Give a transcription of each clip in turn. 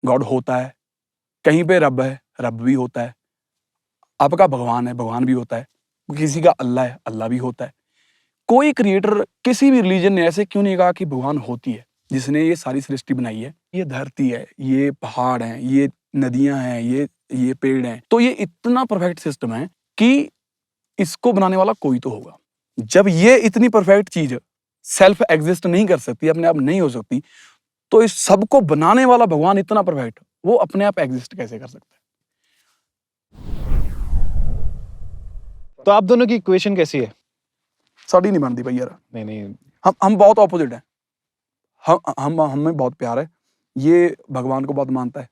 God होता है, कहीं पे रब है, रब भी होता है, आपका भगवान है, भगवान भी होता है, किसी का अल्लाह है, अल्लाह भी होता है। कोई क्रिएटर किसी भी रिलीजन ने ऐसे क्यों नहीं कहा कि भगवान होती है, जिसने ये सारी सृष्टि बनाई है, ये धरती है, ये पहाड़ हैं, ये नदियां हैं, ये पेड़ हैं, तो ये इतना परफेक्ट सिस्टम है कि इसको बनाने वाला कोई तो होगा। जब ये इतनी परफेक्ट चीज सेल्फ एग्जिस्ट नहीं कर सकती, अपने आप नहीं हो सकती, तो इस सबको बनाने वाला भगवान इतना परफेक्ट, वो अपने आप एग्जिस्ट कैसे कर सकता है? तो आप दोनों की इक्वेशन कैसी है? साड़ी नहीं बनती भाई यार। नहीं हम बहुत ऑपोजिट हैं। हम हमें बहुत प्यार है। ये भगवान को बहुत मानता है,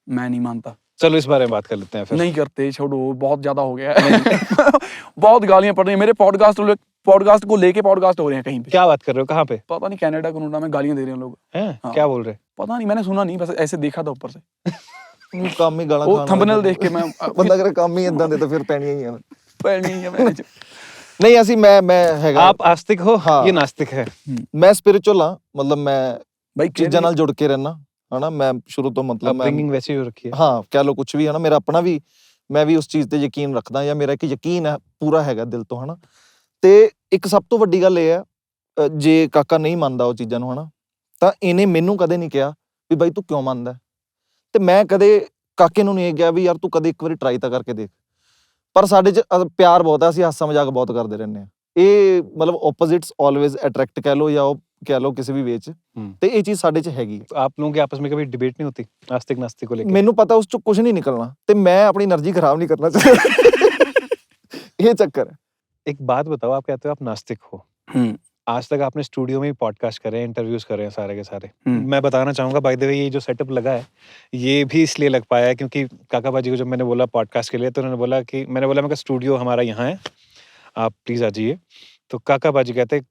मैं नहीं मानता। चलो इस बारे में बात कर लेते हैं फिर। नहीं करते, छोड़ो, बहुत ज्यादा हो गया है। बहुत गालियां पड़ रही हैं मेरे पॉडकास्ट को लेके। पॉडकास्ट हो रहे हैं कहीं पे। क्या बात कर रहे हो? कहाँ पे? पता नहीं, कनाडा कनाडा में गालियां दे रहे हैं लोग। हैं? हाँ। क्या बोल रहे? पता नहीं, मैंने सुना नहीं, बस ऐसे देखा था ऊपर से। ਕੰਮ ਹੀ ਗਾਲਾਂ वो ਖਾਣ थंबनेल ਵਾਲਾ देख के मैं ਬੰਦਾ ਕਰੇ ਕੰਮ ਹੀ ਇਦਾਂ ਦੇ ਤਾਂ ਫਿਰ ਪੈਣੀਆਂ ਹੀ ਆ। नहीं है मैंने। ਨਹੀਂ ਅਸੀਂ ਮੈਂ ਹੈਗਾ आप आस्तिक हो, हाँ। ये नास्तिक है। ਮੈਂ ਸਪਿਰਿਚੁਅਲ ਹਾਂ, ਮਤਲਬ ਮੈਂ भाई ਚੀਜ਼ਾਂ ਨਾਲ ਜੁੜ ਕੇ ਰਹਿਣਾ ਹਨਾ। ਮੈਂ ਸ਼ੁਰੂ ਤੋਂ ਮਤਲਬ ਮੈਂ अपब्रिंगिंग वैसी ही हो रखी है। ਹਾਂ ਕਹਿ ਲਓ ਕੁਝ ਵੀ ਹਨਾ। ਮੇਰਾ ਆਪਣਾ ਵੀ, ਮੈਂ ਵੀ ਉਸ ਚੀਜ਼ ਤੇ ਯਕੀਨ ਰੱਖਦਾ, ਜਾਂ ਮੇਰਾ ਇੱਕ ਯਕੀਨ ਹੈ ਪੂਰਾ ਹੈਗਾ ਦਿਲ ਤੋਂ ਹਨਾ। ਤੇ ਇੱਕ ਸਭ ਤੋਂ ਵੱਡੀ ਗੱਲ ਇਹ ਹੈ, ਜੇ ਕਾਕਾ ਨਹੀਂ ਮੰਨਦਾ ਉਹ ਚੀਜ਼ਾਂ ਨੂੰ ਹਨਾ, ਤਾਂ ਇਹਨੇ ਮੈਨੂੰ ਕਦੇ ਨਹੀਂ ਕਿਹਾ ਵੀ ਬਾਈ ਤੂੰ ਕਿਉਂ ਮੰਨਦਾ, ਤੇ ਮੈਂ ਕਦੇ ਕਾਕੇ ਨੂੰ ਨਹੀਂ ਇਹ ਕਿਹਾ ਵੀ ਯਾਰ ਤੂੰ ਕਦੇ ਇੱਕ ਵਾਰੀ ਟਰਾਈ ਤਾਂ ਕਰਕੇ ਦੇਖ। ਪਰ ਸਾਡੇ 'ਚ ਪਿਆਰ ਬਹੁਤ ਹੈ, ਅਸੀਂ ਹਾਸਾ ਮਜ਼ਾਕ ਬਹੁਤ ਕਰਦੇ ਰਹਿੰਦੇ ਹਾਂ। ਇਹ ਮਤਲਬ ਆਪੋਜ਼ਿਟਸ ਆਲਵੇਜ਼ ਅਟਰੈਕਟ ਕਹਿ ਲਓ, ਜਾਂ ਉਹ ਕਹਿ ਲਓ ਕਿਸੇ ਵੀ ਵੇ 'ਚ, ਤੇ ਇਹ ਚੀਜ਼ ਸਾਡੇ 'ਚ ਹੈਗੀ। तो आप लोगों के आपस में कभी डिबेट नहीं होती आस्तिक नास्तिक को लेकर? ਮੈਨੂੰ ਪਤਾ ਉਸ 'ਚੋਂ ਕੁਝ ਨਹੀਂ ਨਿਕਲਣਾ, ਤੇ ਮੈਂ ਆਪਣੀ એનર્ਜੀ ਖਰਾਬ ਨਹੀਂ ਕਰਨਾ ਚਾਹੁੰਦਾ। ਇਹ ਚੱਕਰ ਹੈ। एक बात बताओ, आप कहते हो आप नास्तिक हो, आज तक आपने स्टूडियो में ही पॉडकास्ट करे हैं, इंटरव्यूज करे हैं सारे के सारे। मैं बताना चाहूंगा बाय द वे, ये जो सेटअप लगा है ये भी इसलिए लग पाया है क्योंकि काका बाजी को जब मैंने बोला पॉडकास्ट के लिए, तो उन्होंने बोला कि मैं स्टूडियो हमारा यहाँ है, आप प्लीज आ जाइए। तो काका बाजी कहते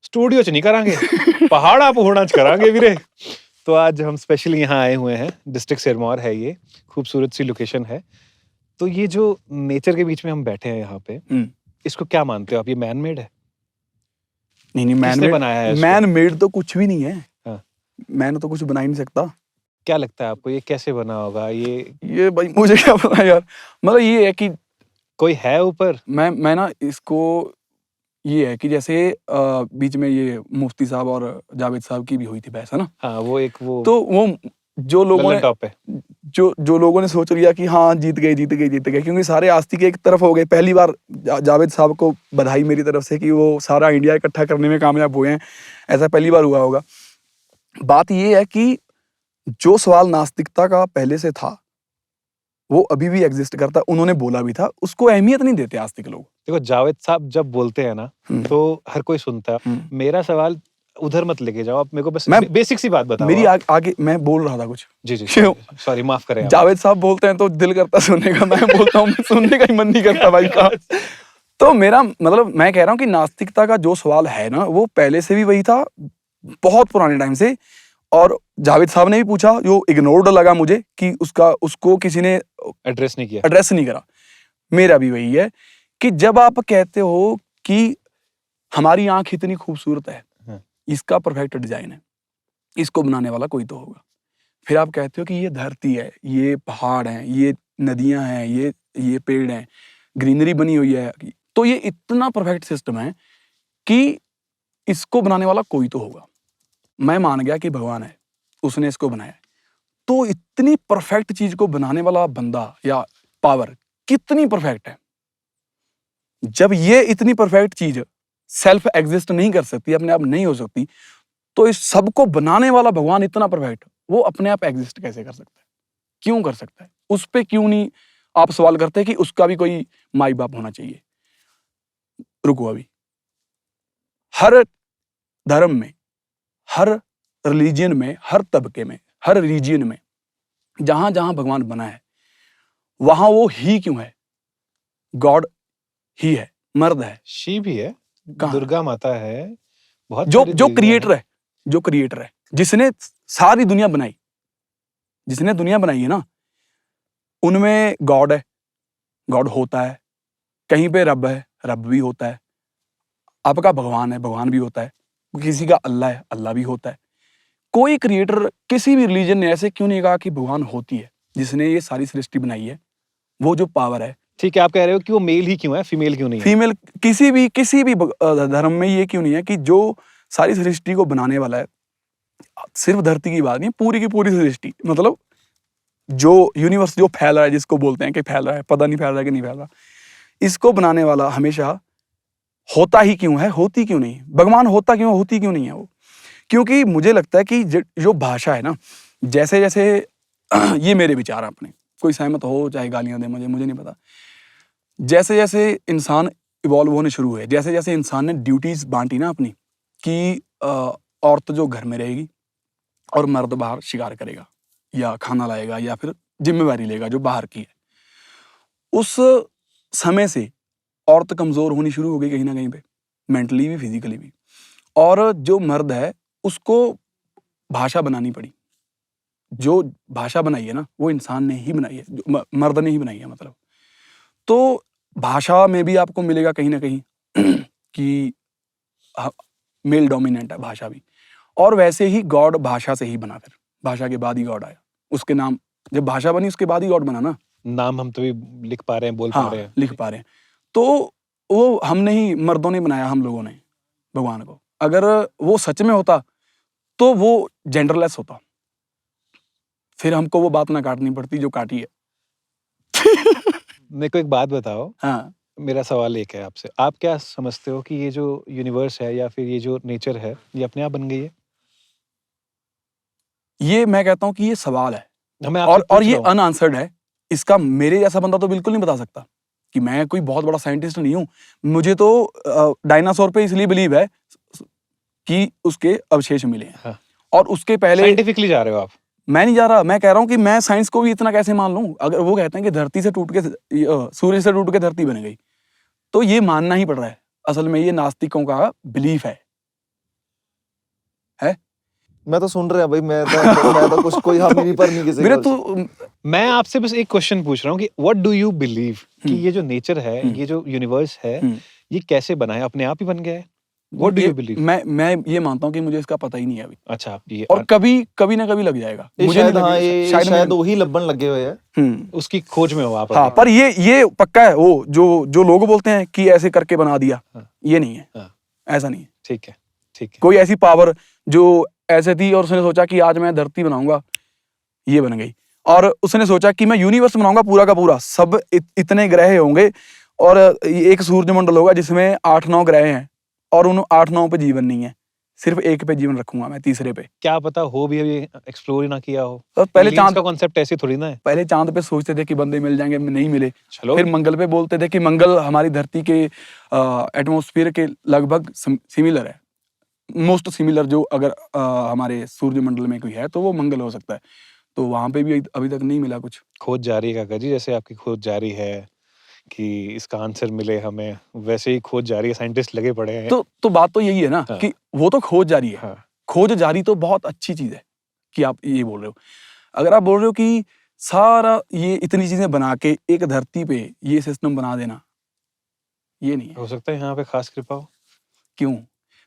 स्टूडियो च नहीं करांगे, पहाड़ा पहुड़ा च करांगे वीरे। तो आज हम स्पेशली यहाँ आए हुए हैं, डिस्ट्रिक्ट सिरमौर है ये, खूबसूरत सी लोकेशन है। तो ये जो नेचर के बीच में हम बैठे हैं यहाँ पे, इसको क्या मानते हो आप? ये मैन मेड है? नहीं, किसने बनाया है इसको? मैन मेड तो कुछ भी नहीं है। हाँ। मैन तो कुछ बना ही नहीं सकता। क्या लगता है आपको ये कैसे बना होगा? ये भाई मुझे क्या पता यार। मतलब ये है कि कोई है ऊपर? मैं ना इसको, ये है कि जैसे बीच में ये मुफ्ती साहब और जावेद साहब की भी हुई थी बहस, है ना? हाँ, वो तो वो जो लोगों ने टॉप पे जो लोगों ने सोच लिया कि हाँ जीत गए, क्योंकि सारे आस्तिक एक तरफ हो गए। पहली बार जावेद साहब को बधाई मेरी तरफ से कि वो सारा इंडिया इकट्ठा करने में कामयाब हुए हैं, ऐसा पहली बार हुआ होगा। बात ये है कि जो सवाल नास्तिकता का पहले से था वो अभी भी एग्जिस्ट करता, उन्होंने बोला भी था, उसको अहमियत नहीं देते आस्तिक लोग। देखो जावेद साहब जब बोलते हैं ना तो हर कोई सुनता है। मेरा सवाल उधर मत लेके जाओ आप, मेरे को बस बेसिक सी बात बताओ। मेरी आगे मैं बोल रहा था कुछ। जी सॉरी, माफ करें। जावेद साहब बोलते हैं तो दिल करता सुनने का, मैं बोलता हूँ सुनने का ही मन नहीं करता भाई का। तो मेरा मतलब, मैं कह रहा हूँ कि नास्तिकता का जो सवाल है ना, वो पहले से भी वही था, बहुत पुराने टाइम से। और जावेद साहब ने भी पूछा, जो इग्नोर्ड लगा मुझे कि उसको किसी ने एड्रेस नहीं करा। मेरा भी वही है कि जब आप कहते हो कि हमारी आंख इतनी खूबसूरत है, इसका परफेक्ट डिजाइन है, इसको बनाने वाला कोई तो होगा। फिर आप कहते हो कि ये धरती है, ये पहाड़ हैं, ये नदियां हैं, ये पेड़ हैं, ग्रीनरी बनी हुई है, तो ये इतना परफेक्ट सिस्टम है कि इसको बनाने वाला कोई तो होगा। मैं मान गया कि भगवान है, उसने इसको बनाया है। तो इतनी परफेक्ट चीज को बनाने वाला बंदा या पावर कितनी परफेक्ट है। जब ये इतनी परफेक्ट चीज सेल्फ एग्जिस्ट नहीं कर सकती, अपने आप नहीं हो सकती, तो इस सबको बनाने वाला भगवान इतना परफेक्ट, वो अपने आप एग्जिस्ट कैसे कर सकता है? क्यों कर सकता है? उस पे क्यों नहीं आप सवाल करते कि उसका भी कोई माई बाप होना चाहिए? रुको, अभी हर धर्म में, हर रिलीजन में, हर तबके में, हर रीजन में जहां जहां भगवान बना है, वहां वो ही क्यों है? गॉड ही है, मर्द है, शिव भी है, दुर्गा माता है, बहुत जो क्रिएटर है, जिसने सारी दुनिया बनाई, जिसने दुनिया बनाई है ना, उनमें गॉड है, गॉड होता है, कहीं पे रब है, रब भी होता है, आपका भगवान है, भगवान भी होता है, किसी का अल्लाह है, अल्लाह भी होता है। कोई क्रिएटर किसी भी रिलीजन ने ऐसे क्यों नहीं कहा कि भगवान होती है, जिसने ये सारी सृष्टि बनाई है, वो जो पावर है। ठीक है, आप कह रहे हो कि वो मेल ही क्यों है, फीमेल क्यों नहीं है? फीमेल किसी भी धर्म में ये क्यों नहीं है कि जो सारी सृष्टि को बनाने वाला है, सिर्फ धरती की बात नहीं, पूरी की पूरी सृष्टि, मतलब जो यूनिवर्स जो फैल रहा है, जिसको बोलते हैं कि फैल रहा है, पता नहीं फैल रहा है कि नहीं फैल रहा, इसको बनाने वाला हमेशा होता ही क्यों है, होती क्यों नहीं? भगवान होता क्यों, होती क्यों नहीं है वो? क्योंकि मुझे लगता है कि जो भाषा है ना, जैसे जैसे ये मेरे विचार हैं अपने, कोई सहमत हो चाहे गालियां दे मुझे नहीं पता, जैसे जैसे इंसान इवॉल्व होने शुरू हुए, जैसे जैसे इंसान ने ड्यूटीज बांटी ना अपनी, कि औरत जो घर में रहेगी और मर्द बाहर शिकार करेगा या खाना लाएगा या फिर जिम्मेवारी लेगा जो बाहर की है, उस समय से औरत कमजोर होनी शुरू हो गई कहीं ना कहीं पे, मेंटली भी फिजिकली भी। और जो मर्द है उसको भाषा बनानी पड़ी। जो भाषा बनाई है ना, वो इंसान ने ही बनाई है, मर्द ने ही बनाई है मतलब। तो भाषा में भी आपको मिलेगा कहीं ना कहीं कि मेल डोमिनेंट है भाषा भी। और वैसे ही गॉड भाषा से ही बना, फिर भाषा के बाद ही गॉड आया। उसके नाम जब भाषा बनी उसके बाद ही गॉड बना ना। नाम हम तो भी लिख पा रहे हैं, बोल हाँ, पा रहे हैं, लिख पा रहे हैं। तो वो हमने ही, मर्दों ने बनाया, हम लोगों ने भगवान को। अगर वो सच में होता तो वो जेंडरलेस होता, फिर हमको वो बात ना काटनी पड़ती जो काटी है। मेरे को एक बात बताओ। हाँ, मेरा सवाल एक है आपसे, आप क्या समझते हो कि ये जो यूनिवर्स है या फिर ये जो नेचर है, ये अपने आप बन गई है? ये मैं कहता हूँ कि ये सवाल है मैं आपसे और पूछ ये रहा हूँ। अनआंसर्ड है। इसका मेरे जैसा बंदा तो बिल्कुल नहीं बता सकता, कि मैं कोई बहुत बड़ा साइंटिस्ट नहीं हूँ। मुझे तो डायनासोर पे इसलिए बिलीव है कि उसके अवशेष मिले हैं। हाँ। और उसके पहले साइंटिफिकली जा रहे हो आप? मैं नहीं जा रहा, मैं कह रहा हूँ कि मैं साइंस को भी इतना कैसे मान लूं। अगर वो कहते हैं कि धरती से टूट के सूर्य से टूट के धरती बन गई, तो ये मानना ही पड़ रहा है। असल में ये नास्तिकों का बिलीफ है। मैं तो सुन रहा भाई, मैं तो कुछ कोई हामी नहीं पर नहीं किसी मेरे को। तो मैं आपसे बस एक क्वेश्चन पूछ रहा हूँ कि व्हाट डू यू बिलीव कि ये जो नेचर है, ये जो यूनिवर्स है, ये कैसे बना है? अपने आप ही बन गया है? What do you believe? मैं ये मानता हूँ कि मुझे इसका पता ही नहीं है अभी। अच्छा, आप ये और कभी ना कभी लग जाएगा। ये मुझे नहीं शायद, हाँ, लगे, ये शायद वही लब्बन लगे हुए हैं। उसकी खोज में हो आप हाँ, अभी। पर ये पक्का है। वो जो लोग बोलते हैं कि ऐसे करके बना दिया, ये नहीं है। हाँ। ऐसा नहीं है। ठीक है, ठीक है। कोई ऐसी पावर जो ऐसे थी और उसने सोचा कि आज मैं धरती बनाऊंगा, ये बन गई। और उसने सोचा कि मैं यूनिवर्स बनाऊंगा पूरा का पूरा, सब इतने ग्रह होंगे और एक सूर्यमंडल होगा जिसमें 8-9 ग्रह हैं, और उन 8-9 पे जीवन नहीं है, सिर्फ एक पे जीवन रखूंगा मैं, तीसरे पे। क्या पता हो भी अभी एक्सप्लोर ही ना किया हो। तो पहले Aliens चांद का कॉन्सेप्ट ऐसे थोड़ी ना है। पहले चांद पे सोचते थे कि बंदे मिल जाएंगे, नहीं मिले। चलो, फिर मंगल पे बोलते थे कि मंगल हमारी धरती के एटमॉस्फेयर के लगभग सिमिलर है, मोस्ट सिमिलर। जो अगर हमारे सूर्यमंडल में कोई है तो वो मंगल हो सकता है। तो वहां पे भी अभी तक नहीं मिला कुछ। खोज जारी है काका जी, जैसे आपकी खोज जारी है कि इसका आंसर मिले हमें, वैसे ही खोज जारी है, साइंटिस्ट लगे पड़े हैं। तो बात तो यही है ना, हाँ। कि वो तो खोज जारी है। हाँ। खोज जारी तो बहुत अच्छी चीज है कि आप ये बोल रहे हो। अगर आप बोल रहे हो कि सारा ये इतनी चीजें बना के एक धरती पे ये सिस्टम बना देना, ये नहीं है। हो सकता है यहाँ पे खास कृपा हो। क्यों?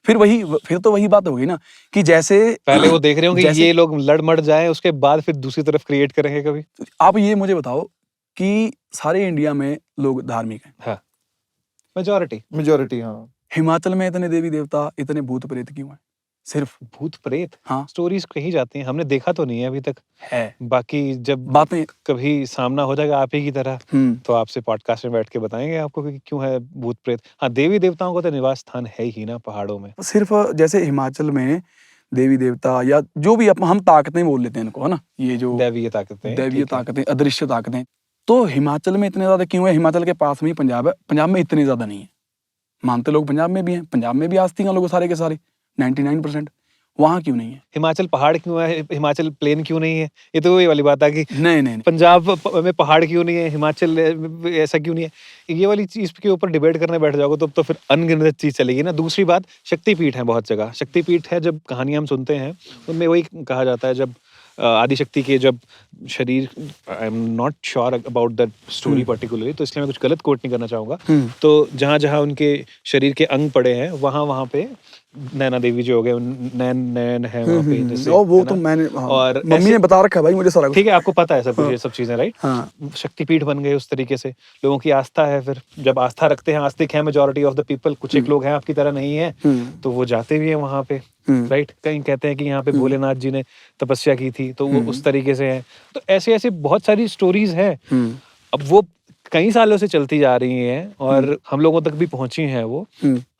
फिर तो वही बात हो गई ना, कि जैसे पहले वो देख रहे हो कि जैसे- ये लोग लड़ मड़ जाए, उसके बाद फिर दूसरी तरफ क्रिएट करेंगे कभी। आप ये मुझे बताओ कि सारे इंडिया में लोग धार्मिक हैं। हाँ, मेजोरिटी। हाँ। हिमाचल में इतने देवी देवता, इतने भूत प्रेत क्यों हैं? सिर्फ भूत प्रेत, हाँ स्टोरीज कही जाती हैं, हमने देखा तो नहीं है अभी तक। है बाकी जब बातें। कभी सामना हो जाएगा आप ही की तरह, तो आपसे पॉडकास्ट में बैठ के बताएंगे आपको कि क्यों है भूत प्रेत। हाँ, देवी देवताओं का तो निवास स्थान है ही ना पहाड़ों में। सिर्फ जैसे हिमाचल में देवी देवता या जो भी हम ताकतें बोल लेते हैं इनको, है ना, ये जो दैवीय ताकतें, दैवीय ठीक है। ताकतें, अदृश्य ताकतें, तो हिमाचल में इतने ज्यादा क्यों है? हिमाचल के पास में ही पंजाब है, पंजाब में इतने ज्यादा नहीं है। मानते लोग पंजाब में भी हैं, पंजाब में भी आस्तिक हैं लोग सारे के सारे 99%। वहां क्यों नहीं है? हिमाचल पहाड़ क्यों है, हिमाचल प्लेन क्यों नहीं है? ये तो वही वाली बात है कि नहीं। पंजाब में पहाड़ क्यों नहीं है, हिमाचल ऐसा क्यों नहीं है। ये वाली चीज के ऊपर डिबेट करने बैठ जाओगे तो फिर अनगिनत चीज चलेगी ना। दूसरी बात, शक्तिपीठ है बहुत जगह। शक्तिपीठ है, जब कहानियां हम सुनते हैं उनमें वही कहा जाता है, जब आदिशक्ति के जब शरीर, I am not sure about that story particularly, तो इसलिए मैं कुछ गलत कोट नहीं करना चाहूंगा। तो जहाँ जहाँ उनके शरीर के अंग पड़े हैं, वहाँ वहाँ पे नैना देवी जो हो गए, नैन है वहाँ पे जैसे, और वो है तो ना? मैंने और मम्मी ऐसे- ने बता रखा है भाई मुझे सारा कुछ। ठीक है, आपको पता है सब कुछ, हाँ। ये सब चीजें, राइट? हाँ शक्तिपीठ बन गए उस तरीके से, लोगों की आस्था है, फिर जब आस्था रखते हैं, आस्तिक है मेजोरिटी ऑफ द पीपल, कुछ एक लोग हैं आपकी तरह नहीं है, तो वो जाते भी हैं वहां पे, राइट? कहीं कहते हैं कि यहाँ पे भोलेनाथ जी ने तपस्या की थी, तो वो उस तरीके से है। तो ऐसे ऐसे बहुत सारी स्टोरीज हैं, अब वो कई सालों से चलती जा रही हैं और हम लोगों तक भी पहुंची हैं वो।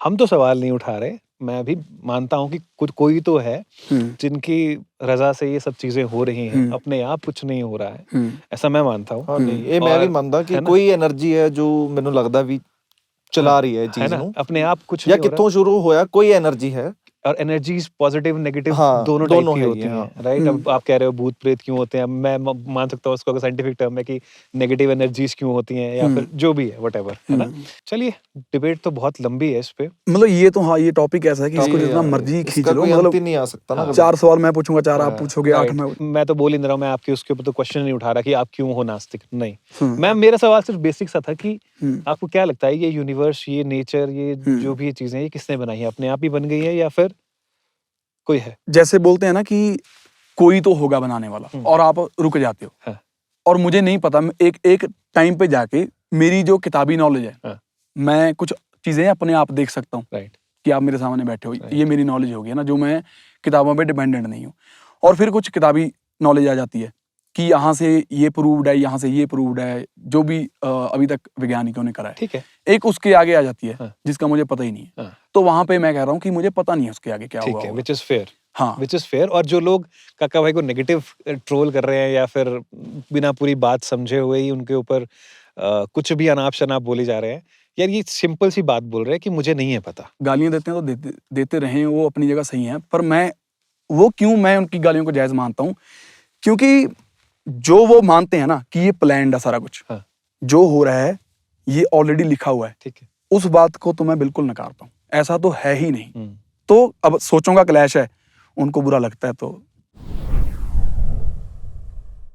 हम तो सवाल नहीं उठा रहे, मैं भी मानता हूँ कि कुछ कोई तो है जिनकी रजा से ये सब चीजें हो रही हैं, अपने आप कुछ नहीं हो रहा है, ऐसा मैं मानता हूँ। ਹਾਂ ਨਹੀਂ ਇਹ ਮੈਂ ਵੀ ਮੰਨਦਾ ਕਿ ਕੋਈ એનર્ਜੀ ਹੈ ਜੋ ਮੈਨੂੰ ਲੱਗਦਾ ਵੀ ਚਲਾ ਰਹੀ ਹੈ ਇਹ है ਚੀਜ਼ ना, ਨੂੰ अपने आप कुछ ਜਾਂ नहीं हो ਕਿੱਥੋਂ ਸ਼ੁਰੂ ਹੋਇਆ ਕੋਈ એનર્ਜੀ है रहा। और एनर्जीज पॉजिटिव नेगेटिव हाँ, दोनों टाइप दोनों की है होती ये, हैं, हाँ। राइट? अब आप कह रहे हो भूत प्रेत क्यों होते हैं, मैं मान सकता हूँ उसको साइंटिफिक टर्म है कि नेगेटिव एनर्जीज क्यों होती हैं, या फिर जो भी है व्हाटएवर, है ना? चलिए, डिबेट तो बहुत लंबी है इस पे। मतलब ये तो हाँ, ये टॉपिक ऐसा है कि इसको ये जितना यार, मर्जी खींच इसका लो, कोई अंत मतलब ही नहीं आ सकता ना कभी। 4 सवाल मैं पूछूंगा, 4 आप हाँ, पूछोगे, 8 right. मैं। मैं तो बोल ही नहीं रहा हूँ, मैं आपके उसके ऊपर तो क्वेश्चन नहीं उठा रहा कि आप क्यों हो नास्तिक, नहीं। हम्म। मैं मेरा सवाल सिर्फ बेसिक सा था कि हम्म। आपको क्या लगता है, ये यूनिवर्स, ये नेचर, ये जो भी ये चीजें, ये किसने बनाई है? अपने आप ही बन गई है या फिर कोई है? जैसे बोलते हैं ना कि कोई तो होगा बनाने वाला, और आप रुक जाते हो। हाँ। और मुझे नहीं पता, एक एक टाइम पे जाके मेरी जो किताबी नॉलेज है, हाँ। मैं कुछ चीजें अपने आप देख सकता हूँ, राइट। कि आप मेरे सामने बैठे हो, Right. ये मेरी नॉलेज होगी ना, जो मैं किताबों पे डिपेंडेंट नहीं हूँ। और फिर कुछ किताबी नॉलेज आ जाती है कि यहाँ से ये प्रूव्ड है, यहाँ से ये प्रूव्ड है, जो भी अभी तक वैज्ञानिकों ने करा है। ठीक है। एक उसके आगे आ जाती है, हाँ। जिसका मुझे पता ही नहीं है। हाँ। तो वहां पे मैं कह रहा हूँ कि मुझे पता नहीं है उसके आगे क्या ठीक हुआ है, होगा। Which is fair. हाँ, विच इज फेयर। और जो लोग काका भाई को नेगेटिव ट्रोल कर रहे हैं या फिर बिना पूरी बात समझे हुए ही उनके ऊपर कुछ भी अनाप शनाप बोले जा रहे हैं, यार ये सिंपल सी बात बोल रहे हैं कि मुझे नहीं है पता। गालियां देते हैं तो देते रहे, वो अपनी जगह सही है, पर मैं उनकी गालियों को जायज मानता हूँ, क्योंकि जो वो मानते हैं ना कि ये प्लान्ड है सारा कुछ, हाँ। जो हो रहा है ये ऑलरेडी लिखा हुआ है, ठीक है। उस बात को तो मैं बिल्कुल नकारता हूँ, ऐसा तो है ही नहीं। तो अब सोचों का क्लैश है, उनको बुरा लगता है तो